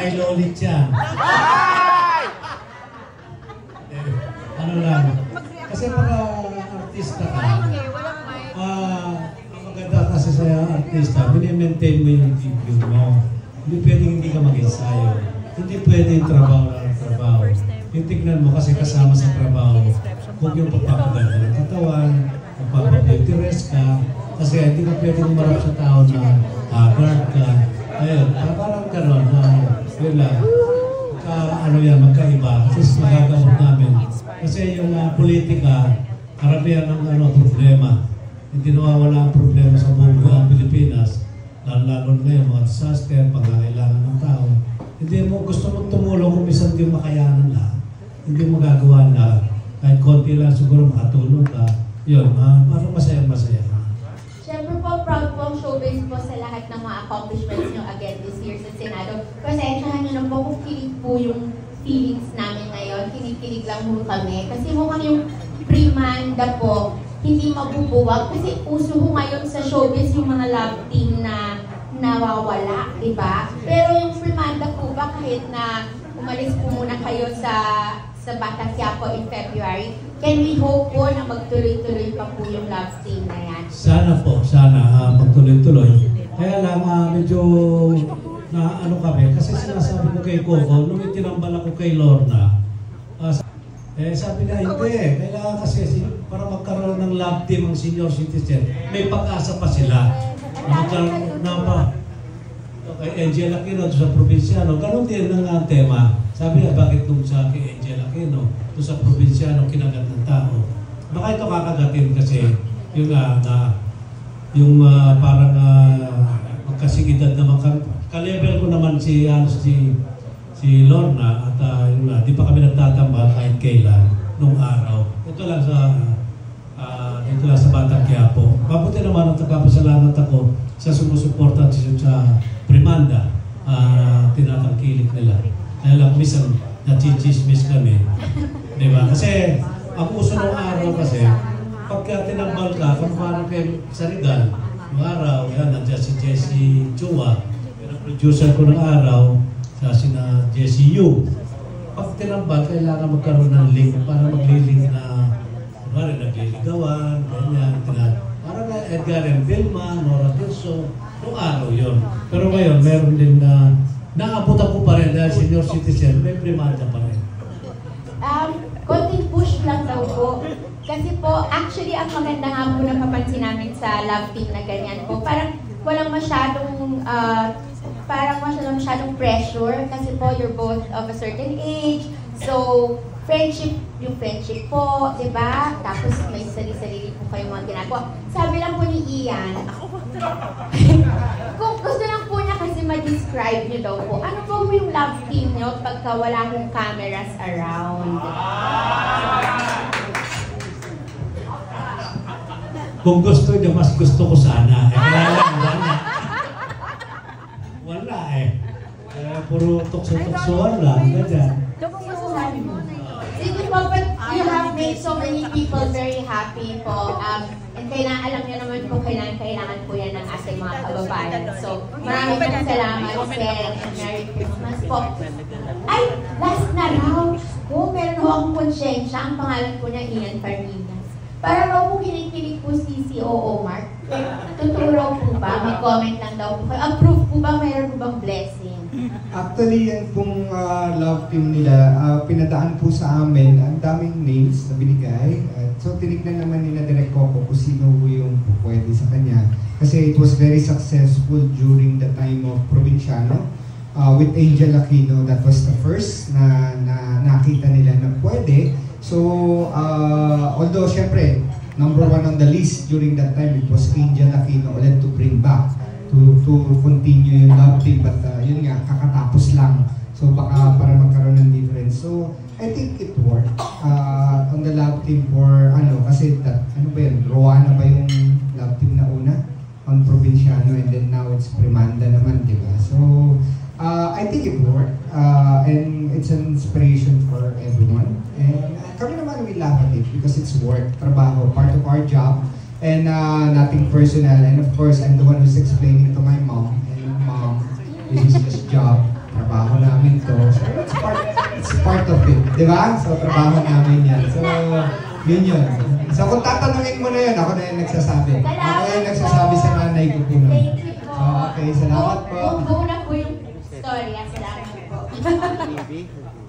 Milo ulit yan. Ano lang. Kasi pag artista ka, maganda kasi sa artista, mini-maintain mo yung video mo. Hindi pwedeng hindi ka mag-ensayo. Hindi pwedeng trabaho lang trabaho. Yung tignan mo kasi kasama sa trabaho, huwag yung pagpapaganda ng katawan, magpapabeauty rest ka, kasi hindi ka pwedeng umarap sa tao na guard ka. Ayun, parang gano'n, yun lang. Ano yan, magkaiba. Kasi nagagamot namin. Kasi yung politika, karamihan ng problema. Hindi nawawala ang problema sa buong Pilipinas. Lalo ngayon, mga disaster, pangangailangan ng tao. Hindi mo gusto mong tumulong kung minsan hindi mo makayanan na. Hindi mo gagawa na. Kahit konti lang siguro makatulong ka. Yun, parang masaya-masaya. Siyempre po, proud po ang showbiz po sa lahat ng mga accomplishments nyo again this year sa Senado. Pasensyahan nyo na po kung kilig po yung feelings namin ngayon. Kinikilig lang po kami. Kasi mukhang yung primanda po, hindi mabubuwag. Kasi uso po ngayon sa showbiz yung mga love team na nawawala, di ba? Pero yung primanda po ba, kahit na umalis po muna kayo sa Bata Quiapo in February, can we hope po na magtuloy-tuloy pa po yung love team na yan? Sana po, sana magtuloy-tuloy. Kaya lang medyo na ano kami, kasi sinasabi ko kay Coco, nung itinambal ako kay Lorna, sabi na hindi, kailangan kasi para magkaroon ng love team ang senior citizen, may pag-asa pa sila. Magkaroon na pa kay Angel Aquino sa probinsyano, ganun din ang tema. Sabi na, bakit kung sa kay Angel Aquino, doon sa probinsyano, kinagat ng tao. Baka ito kakagatin kasi yung parang magkasigidad naman kami. Ka-level ko naman si Lorna at di pa kami nagtatambal kahit kailan nung araw. Ito lang sa Batang Quiapo. Mabuti naman at nagpapasalamat ako sa sumusuporta sa Primanda. Tinatangkilik nila. Kaya lang minsan nachichismis kami. Diba? Kasi ang uso ng araw kasi pagka tinambal ka, kung parang kay Sarigan, ng araw, yan, nandiyan si Jessie Chua, yung producer ko ng araw, sa sina Jessie Yu. Pag tinambal, kailangan magkaroon ng link para maglilink na kumari nagliligawan, ganyan, parang Edgar and Vilma, Nora Tirso, noong araw yun. Pero ngayon, meron din na naabutan ko pa rin dahil senior citizen, may primanda pa rin. Konting push lang daw po. Kasi po, actually, ang maganda nga po na papansin namin sa love team na ganyan po, parang walang masyadong pressure kasi po you're both of a certain age. So, yung friendship po, di ba? Tapos may sarili-sarili po kayong mga ginagawa. Sabi lang po ni Ian, kung gusto lang po niya kasi ma-describe niyo daw po, ano po yung love team niyo pagka wala kong cameras around? Kung gusto niya, mas gusto ko sana. Wala eh. Puro tukso-tuksoan lang, ganyan. Sige po, but you have made so many people very happy po. And alam niyo naman po, kailangan po yan ng ating mga kababayan. So, maraming salamat, Sen, and Merry Christmas po. Ay, last na raw. Meron ho akong konsyensya. Ang pangalan po niya, Ian Farminas. Para raw po kinikilig po si COO Mark. Tuturo po ba? Mag-comment lang daw po. Approve po ba? Mayroon po bang blessing? Actually, yan pong love team nila, pinadaan po sa amin, ang daming names na binigay. So, tinignan naman nila Direk Coco kung sino yung pwede sa kanya. Kasi it was very successful during the time of Provinciano. With Angel Aquino, that was the first na nakita nila na pwede. So, although syempre, number one on the list during that time, it was Angel Aquino ulit to bring back. To continue yung love team, but yun nga, kakatapos lang. So baka para magkaroon ng difference. So I think it worked on the love team for kasi ano ba yun, Rowana ba yung love team na una? On Provinciano, and then now it's Primanda naman, di ba? So I think it worked, and it's an inspiration for everyone. And kami naman we laugh at it because it's work, trabaho, part of our job. And nothing personal. And of course, I'm the one who's explaining to my mom. And mom, this is just job. Trabaho namin. it's part of it. Di ba? So, trabaho namin yan. So, yun yun. So, kung tatanungin mo na yun, ako na yung nagsasabi. Ako yung nagsasabi sa nanay ko po. Thank you po. Okay, salamat po. Buo na po yung story. Salamat po.